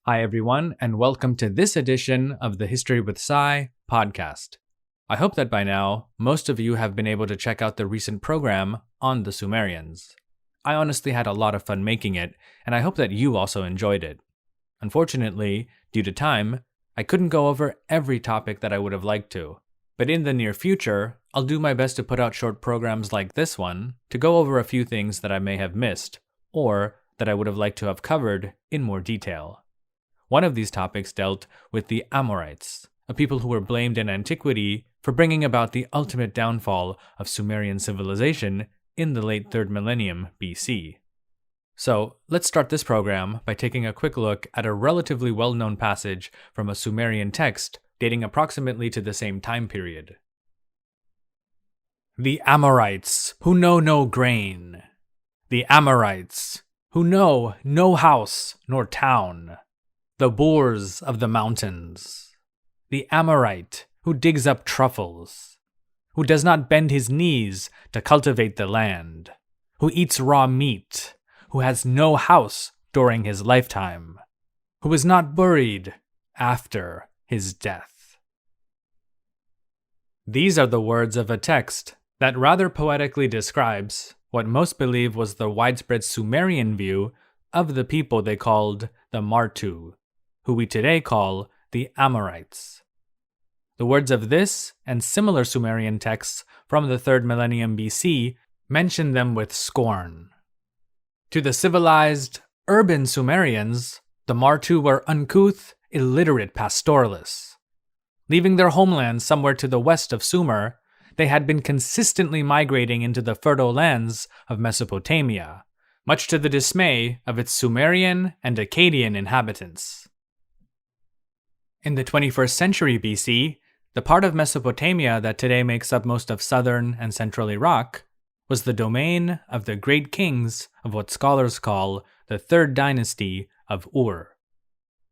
Hi, everyone, and welcome to this edition of the History with Sai podcast. I hope that by now, most of you have been able to check out the recent program on the Sumerians. I honestly had a lot of fun making it, and I hope that you also enjoyed it. Unfortunately, due to time, I couldn't go over every topic that I would have liked to. But in the near future, I'll do my best to put out short programs like this one to go over a few things that I may have missed, or that I would have liked to have covered in more detail. One of these topics dealt with the Amorites, a people who were blamed in antiquity for bringing about the ultimate downfall of Sumerian civilization in the late 3rd millennium BC. So, let's start this program by taking a quick look at a relatively well-known passage from a Sumerian text dating approximately to the same time period. The Amorites, who know no grain. The Amorites, who know no house nor town. The boors of the mountains. The Amorite, who digs up truffles. Who does not bend his knees to cultivate the land. Who eats raw meat. Who has no house during his lifetime. Who is not buried after his death. These are the words of a text that rather poetically describes what most believe was the widespread Sumerian view of the people they called the Martu, who we today call the Amorites. The words of this and similar Sumerian texts from the 3rd millennium BC mention them with scorn. To the civilized, urban Sumerians, the Martu were uncouth, illiterate pastoralists. Leaving their homeland somewhere to the west of Sumer, they had been consistently migrating into the fertile lands of Mesopotamia, much to the dismay of its Sumerian and Akkadian inhabitants. In the 21st century BC, the part of Mesopotamia that today makes up most of southern and central Iraq was the domain of the great kings of what scholars call the 3rd dynasty of Ur.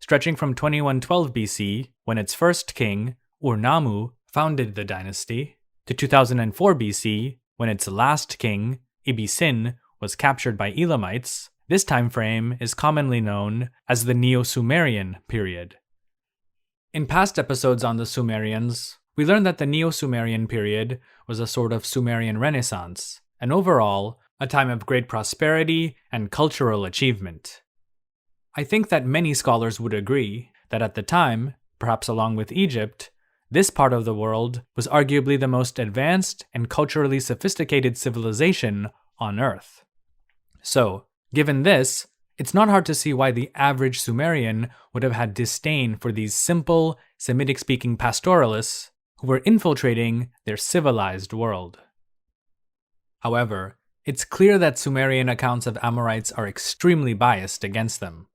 Stretching from 2112 BC, when its first king, Ur-Nammu, founded the dynasty, to 2004 BC, when its last king, Ibbi-Sin, was captured by Elamites, this time frame is commonly known as the Neo-Sumerian period. In past episodes on the Sumerians, we learned that the Neo-Sumerian period was a sort of Sumerian Renaissance, and overall, a time of great prosperity and cultural achievement. I think that many scholars would agree that at the time, perhaps along with Egypt, this part of the world was arguably the most advanced and culturally sophisticated civilization on Earth. So, given this, it's not hard to see why the average Sumerian would have had disdain for these simple, Semitic-speaking pastoralists who were infiltrating their civilized world. However, it's clear that Sumerian accounts of Amorites are extremely biased against them.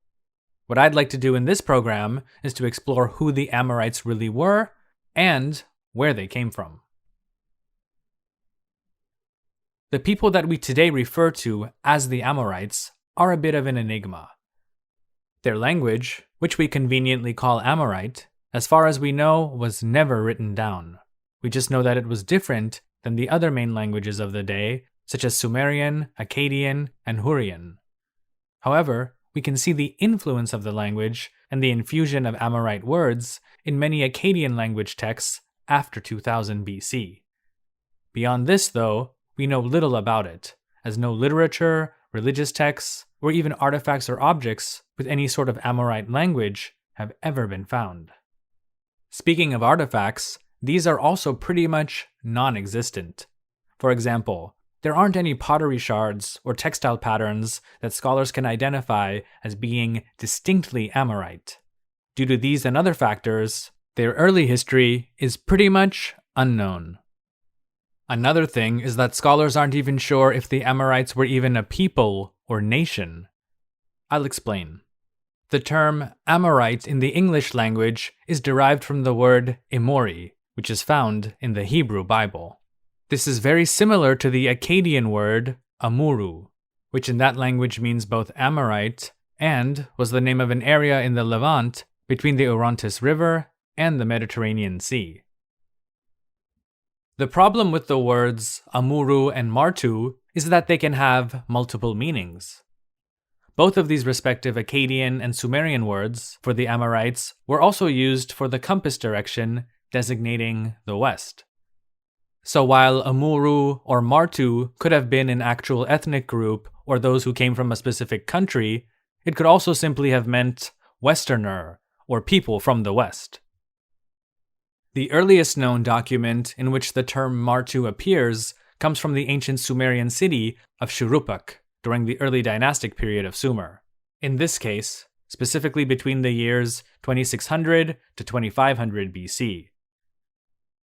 What I'd like to do in this program is to explore who the Amorites really were and where they came from. The people that we today refer to as the Amorites are a bit of an enigma. Their language, which we conveniently call Amorite, as far as we know, was never written down. We just know that it was different than the other main languages of the day, such as Sumerian, Akkadian, and Hurrian. However, we can see the influence of the language and the infusion of Amorite words in many Akkadian language texts after 2000 BC. Beyond this, though, we know little about it, as no literature, religious texts, or even artifacts or objects with any sort of Amorite language have ever been found. Speaking of artifacts, these are also pretty much non-existent. For example, there aren't any pottery shards or textile patterns that scholars can identify as being distinctly Amorite. Due to these and other factors, their early history is pretty much unknown. Another thing is that scholars aren't even sure if the Amorites were even a people or nation. I'll explain. The term Amorite in the English language is derived from the word Emori, which is found in the Hebrew Bible. This is very similar to the Akkadian word Amuru, which in that language means both Amorite and was the name of an area in the Levant between the Orontes River and the Mediterranean Sea. The problem with the words Amuru and Martu is that they can have multiple meanings. Both of these respective Akkadian and Sumerian words for the Amorites were also used for the compass direction designating the west. So while Amuru or Martu could have been an actual ethnic group or those who came from a specific country, it could also simply have meant Westerner or people from the west. The earliest known document in which the term Martu appears comes from the ancient Sumerian city of Shuruppak during the early dynastic period of Sumer. In this case, specifically between the years 2600 to 2500 BC.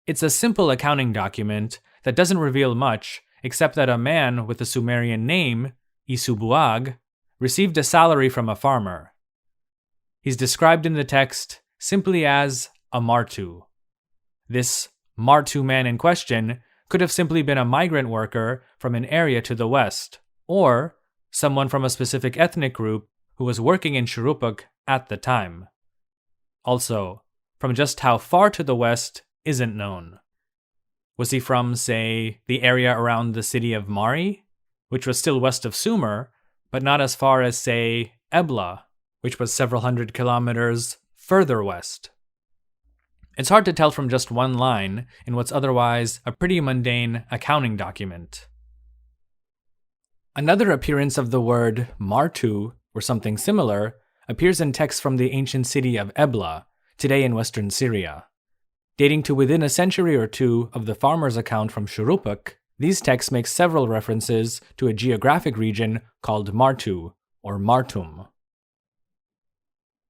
It's a simple accounting document that doesn't reveal much except that a man with a Sumerian name, Isubuag, received a salary from a farmer. He's described in the text simply as a Martu. This Martu man in question could have simply been a migrant worker from an area to the west, or someone from a specific ethnic group who was working in Shuruppak at the time. Also, from just how far to the west isn't known. Was he from, say, the area around the city of Mari, which was still west of Sumer, but not as far as, say, Ebla, which was several hundred kilometers further west? It's hard to tell from just one line in what's otherwise a pretty mundane accounting document. Another appearance of the word Martu, or something similar, appears in texts from the ancient city of Ebla, today in western Syria. Dating to within a century or two of the farmer's account from Shuruppak, these texts make several references to a geographic region called Martu, or Martum.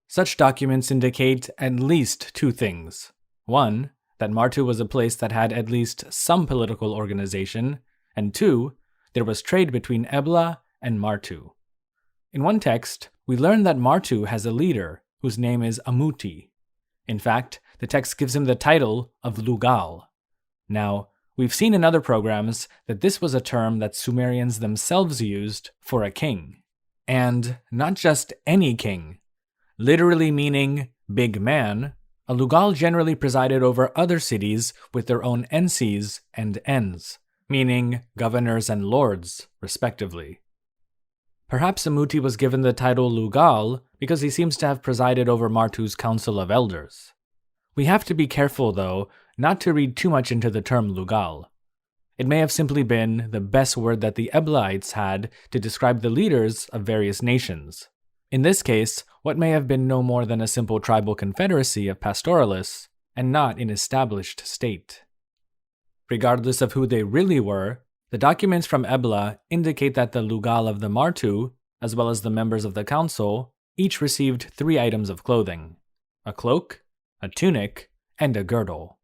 Such documents indicate at least two things. One, that Martu was a place that had at least some political organization, and two, there was trade between Ebla and Martu. In one text, we learn that Martu has a leader whose name is Amuti. In fact, the text gives him the title of Lugal. Now, we've seen in other programs that this was a term that Sumerians themselves used for a king. And not just any king. Literally meaning big man, a Lugal generally presided over other cities with their own ensis and ens, meaning governors and lords, respectively. Perhaps Amuti was given the title Lugal because he seems to have presided over Martu's council of elders. We have to be careful, though, not to read too much into the term Lugal. It may have simply been the best word that the Eblaites had to describe the leaders of various nations. In this case, what may have been no more than a simple tribal confederacy of pastoralists, and not an established state. Regardless of who they really were, the documents from Ebla indicate that the Lugal of the Martu, as well as the members of the council, each received 3 items of clothing: a cloak, a tunic, and a girdle.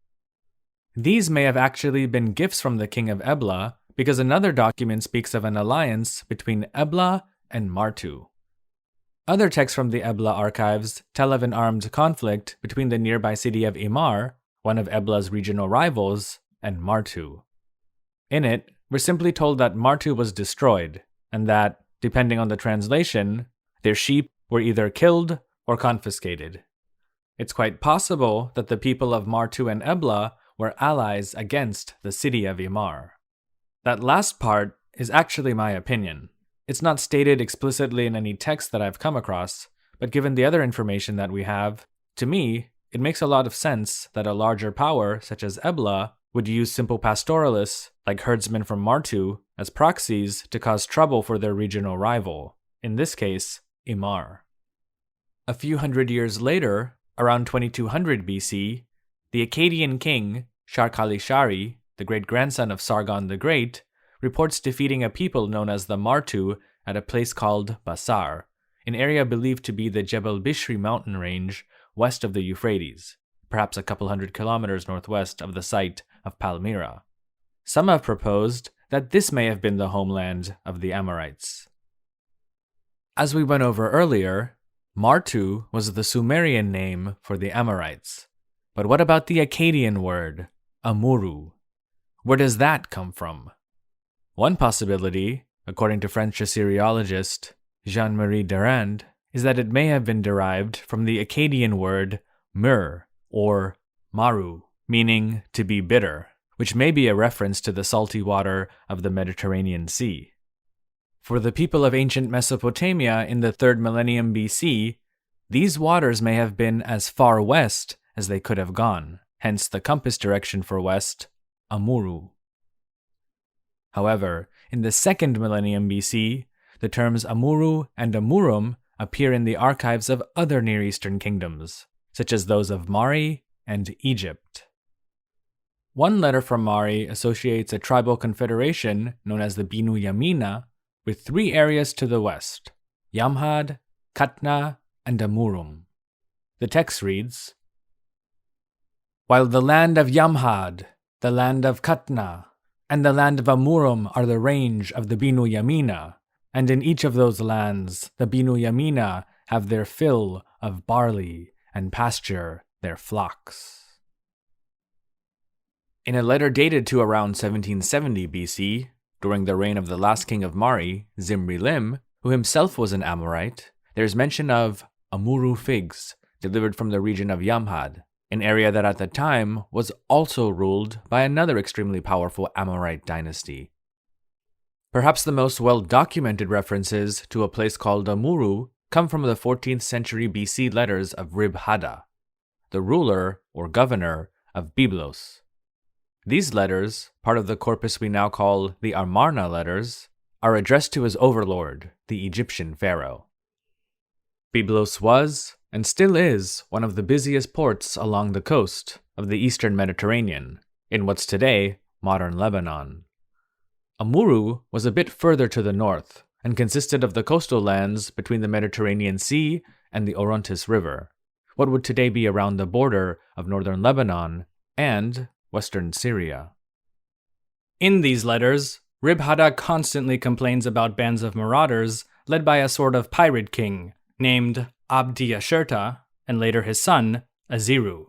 These may have actually been gifts from the king of Ebla, because another document speaks of an alliance between Ebla and Martu. Other texts from the Ebla archives tell of an armed conflict between the nearby city of Imar, one of Ebla's regional rivals, and Martu. In it, we're simply told that Martu was destroyed, and that, depending on the translation, their sheep were either killed or confiscated. It's quite possible that the people of Martu and Ebla were allies against the city of Imar. That last part is actually my opinion. It's not stated explicitly in any text that I've come across, but given the other information that we have, to me, it makes a lot of sense that a larger power, such as Ebla, would use simple pastoralists, like herdsmen from Martu, as proxies to cause trouble for their regional rival, in this case, Imar. A few hundred years later, around 2200 BC, the Akkadian king, Shar-Kali-Shari, the great-grandson of Sargon the Great, reports defeating a people known as the Martu at a place called Basar, an area believed to be the Jebel Bishri mountain range west of the Euphrates, perhaps a couple hundred kilometers northwest of the site of Palmyra. Some have proposed that this may have been the homeland of the Amorites. As we went over earlier, Martu was the Sumerian name for the Amorites. But what about the Akkadian word, Amuru? Where does that come from? One possibility, according to French Assyriologist Jean-Marie Durand, is that it may have been derived from the Akkadian word mur, or maru, meaning to be bitter, which may be a reference to the salty water of the Mediterranean Sea. For the people of ancient Mesopotamia in the 3rd millennium BC, these waters may have been as far west as they could have gone, hence the compass direction for west, Amuru. However, in the 2nd millennium BC, the terms Amuru and Amurum appear in the archives of other Near Eastern kingdoms, such as those of Mari and Egypt. One letter from Mari associates a tribal confederation known as the Binu Yamina with 3 areas to the west, Yamhad, Katna, and Amurum. The text reads, "While the land of Yamhad, the land of Katna, and the land of Amurum are the range of the Binu Yamina, and in each of those lands the Binu Yamina have their fill of barley and pasture their flocks." In a letter dated to around 1770 BC, during the reign of the last king of Mari, Zimri-Lim, who himself was an Amorite, there is mention of Amuru figs delivered from the region of Yamhad, an area that at the time was also ruled by another extremely powerful Amorite dynasty. Perhaps the most well-documented references to a place called Amuru come from the 14th century BC letters of Rib-Hadda, the ruler or governor of Byblos. These letters, part of the corpus we now call the Amarna letters, are addressed to his overlord, the Egyptian pharaoh. Byblos was, and still is, one of the busiest ports along the coast of the eastern Mediterranean, in what's today modern Lebanon. Amuru was a bit further to the north, and consisted of the coastal lands between the Mediterranean Sea and the Orontes River, what would today be around the border of northern Lebanon and western Syria. In these letters, Rib-Hadda constantly complains about bands of marauders led by a sort of pirate king named Abdi-Asherta, and later his son, Aziru.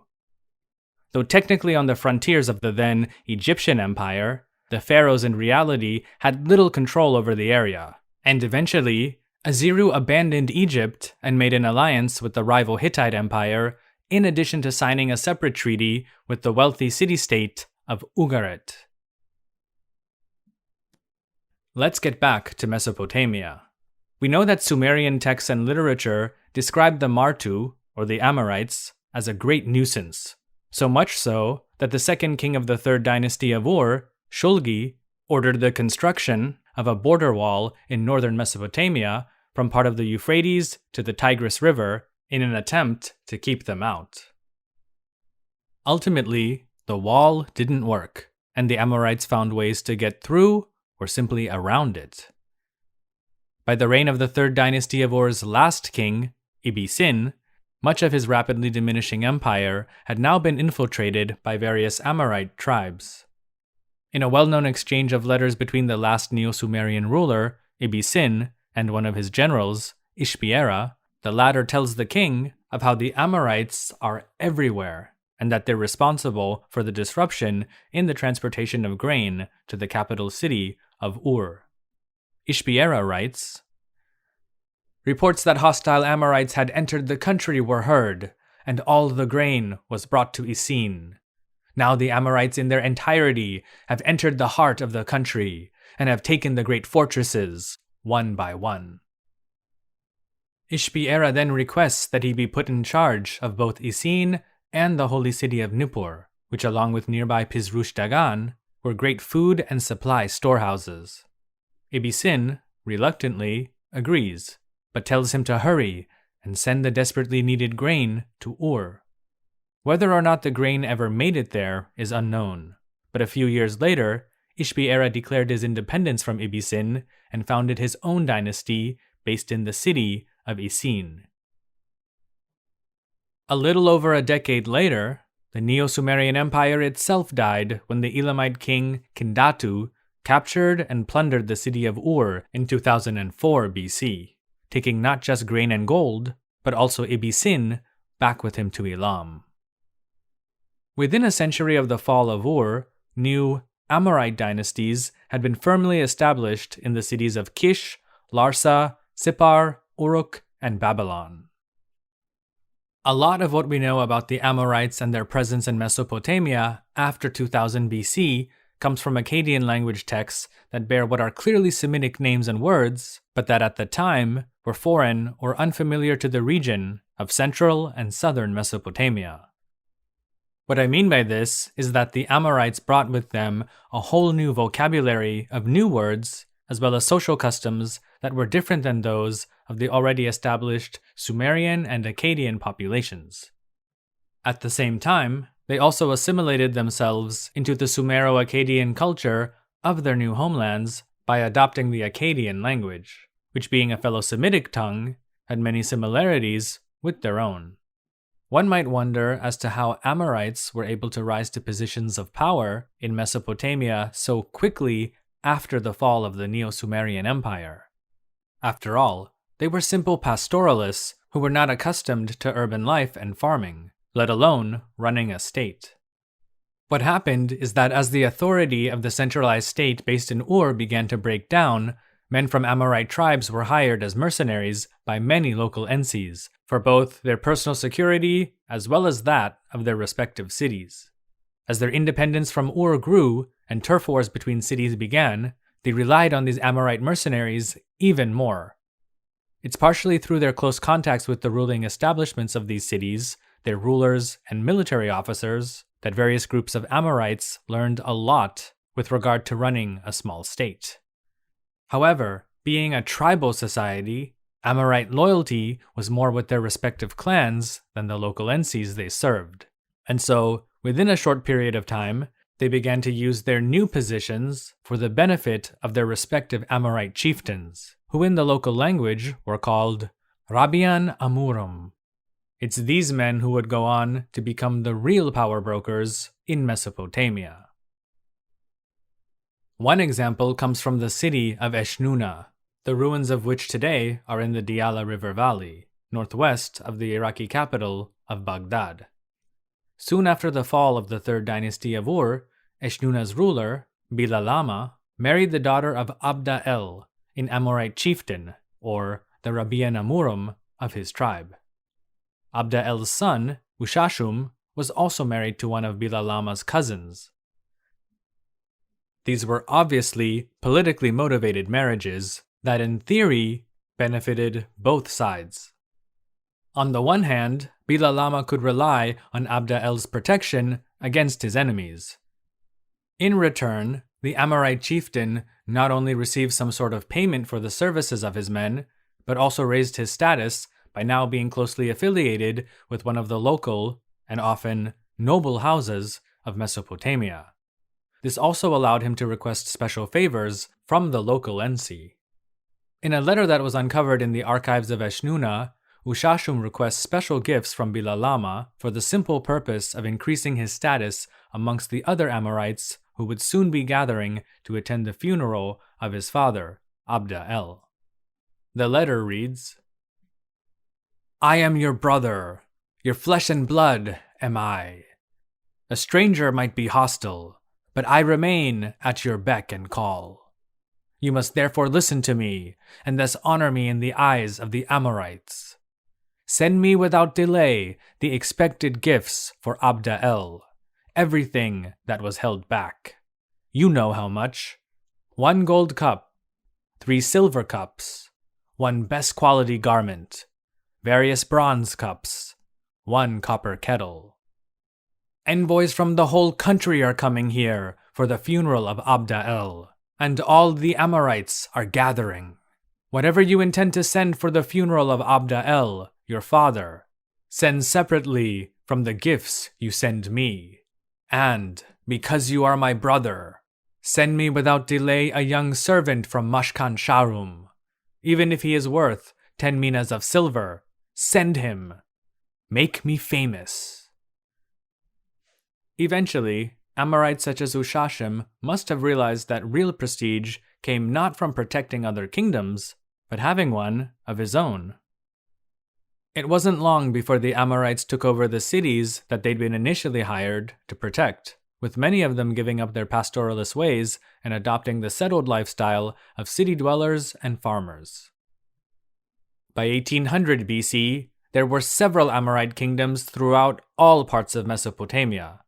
Though technically on the frontiers of the then Egyptian Empire, the pharaohs in reality had little control over the area, and eventually, Aziru abandoned Egypt and made an alliance with the rival Hittite Empire, in addition to signing a separate treaty with the wealthy city-state of Ugarit. Let's get back to Mesopotamia. We know that Sumerian texts and literature described the Martu, or the Amorites, as a great nuisance, so much so that the second king of the 3rd dynasty of Ur, Shulgi, ordered the construction of a border wall in northern Mesopotamia from part of the Euphrates to the Tigris River in an attempt to keep them out. Ultimately, the wall didn't work, and the Amorites found ways to get through or simply around it. By the reign of the 3rd dynasty of Ur's last king, Ibisin, much of his rapidly diminishing empire had now been infiltrated by various Amorite tribes. In a well-known exchange of letters between the last Neo-Sumerian ruler, Ibisin, and one of his generals, Ishbiera, the latter tells the king of how the Amorites are everywhere and that they're responsible for the disruption in the transportation of grain to the capital city of Ur. Ishbiera writes, "Reports that hostile Amorites had entered the country were heard, and all the grain was brought to Isin. Now the Amorites in their entirety have entered the heart of the country and have taken the great fortresses one by one." Ishbiera then requests that he be put in charge of both Isin and the holy city of Nippur, which along with nearby Pizrush Dagan were great food and supply storehouses. Ibisin, reluctantly, agrees, but tells him to hurry and send the desperately needed grain to Ur. Whether or not the grain ever made it there is unknown, but a few years later, Ishbiera declared his independence from Ibisin and founded his own dynasty based in the city of Isin. A little over a decade later, the Neo-Sumerian Empire itself died when the Elamite king Kindatu captured and plundered the city of Ur in 2004 BC, taking not just grain and gold, but also Ibisin back with him to Elam. Within a century of the fall of Ur, new Amorite dynasties had been firmly established in the cities of Kish, Larsa, Sippar, Uruk, and Babylon. A lot of what we know about the Amorites and their presence in Mesopotamia after 2000 BC comes from Akkadian language texts that bear what are clearly Semitic names and words, but that at the time were foreign or unfamiliar to the region of central and southern Mesopotamia. What I mean by this is that the Amorites brought with them a whole new vocabulary of new words, as well as social customs that were different than those of the already established Sumerian and Akkadian populations. At the same time, they also assimilated themselves into the Sumero-Akkadian culture of their new homelands by adopting the Akkadian language, which, being a fellow Semitic tongue, had many similarities with their own. One might wonder as to how Amorites were able to rise to positions of power in Mesopotamia so quickly after the fall of the Neo-Sumerian Empire. After all, they were simple pastoralists who were not accustomed to urban life and farming, let alone running a state. What happened is that as the authority of the centralized state based in Ur began to break down, men from Amorite tribes were hired as mercenaries by many local NCs for both their personal security as well as that of their respective cities. As their independence from Ur grew and turf wars between cities began, they relied on these Amorite mercenaries even more. It's partially through their close contacts with the ruling establishments of these cities, their rulers and military officers, that various groups of Amorites learned a lot with regard to running a small state. However, being a tribal society, Amorite loyalty was more with their respective clans than the local NCs they served. And so, within a short period of time, they began to use their new positions for the benefit of their respective Amorite chieftains, who in the local language were called Rabbian Amurim. It's these men who would go on to become the real power brokers in Mesopotamia. One example comes from the city of Eshnunna, the ruins of which today are in the Diyala River Valley, northwest of the Iraqi capital of Baghdad. Soon after the fall of the third dynasty of Ur, Eshnunna's ruler, Bilalama, married the daughter of Abda El, an Amorite chieftain, or the Rabbian Amurim of his tribe. Abda El's son, Ushashum, was also married to one of Bilalama's cousins. These were obviously politically motivated marriages that in theory benefited both sides. On the one hand, Bilalama could rely on Abda El's protection against his enemies. In return, the Amorite chieftain not only received some sort of payment for the services of his men, but also raised his status by now being closely affiliated with one of the local, and often noble houses of Mesopotamia. This also allowed him to request special favors from the local NC. In a letter that was uncovered in the archives of Eshnunna, Ushashum requests special gifts from Bilalama for the simple purpose of increasing his status amongst the other Amorites who would soon be gathering to attend the funeral of his father, Abda El. The letter reads, "I am your brother, your flesh and blood am I. A stranger might be hostile, but I remain at your beck and call. You must therefore listen to me, and thus honor me in the eyes of the Amorites. Send me without delay the expected gifts for Abda El, everything that was held back. You know how much. 1 gold cup, 3 silver cups, 1 best quality garment, various bronze cups, 1 copper kettle. Envoys from the whole country are coming here for the funeral of Abda El, and all the Amorites are gathering. Whatever you intend to send for the funeral of Abda El, your father, send separately from the gifts you send me. And, because you are my brother, send me without delay a young servant from Mashkan Sharum. Even if he is worth 10 minas of silver, send him. Make me famous." Eventually, Amorites such as Ushashum must have realized that real prestige came not from protecting other kingdoms, but having one of his own. It wasn't long before the Amorites took over the cities that they'd been initially hired to protect, with many of them giving up their pastoralist ways and adopting the settled lifestyle of city dwellers and farmers. By 1800 BC, there were several Amorite kingdoms throughout all parts of Mesopotamia.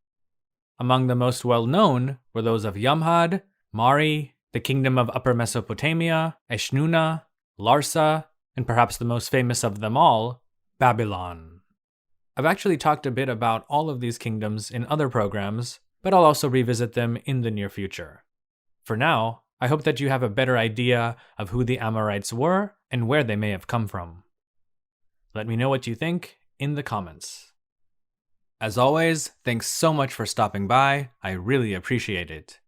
Among the most well-known were those of Yamhad, Mari, the Kingdom of Upper Mesopotamia, Eshnunna, Larsa, and perhaps the most famous of them all, Babylon. I've actually talked a bit about all of these kingdoms in other programs, but I'll also revisit them in the near future. For now, I hope that you have a better idea of who the Amorites were and where they may have come from. Let me know what you think in the comments. As always, thanks so much for stopping by. I really appreciate it.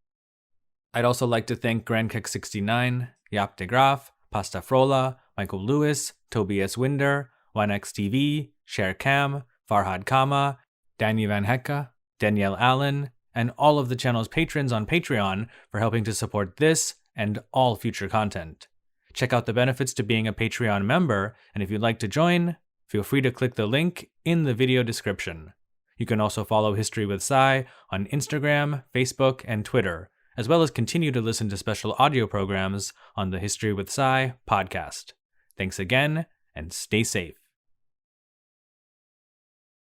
I'd also like to thank GrandKek69, Yap de Graaf, Pasta Frola, Michael Lewis, Tobias Winder, 1xTV, Cher Cam, Farhad Kama, Danny Van Hecke, Danielle Allen, and all of the channel's patrons on Patreon for helping to support this and all future content. Check out the benefits to being a Patreon member, and if you'd like to join, feel free to click the link in the video description. You can also follow History with Sai on Instagram, Facebook, and Twitter, as well as continue to listen to special audio programs on the History with Sai podcast. Thanks again, and stay safe.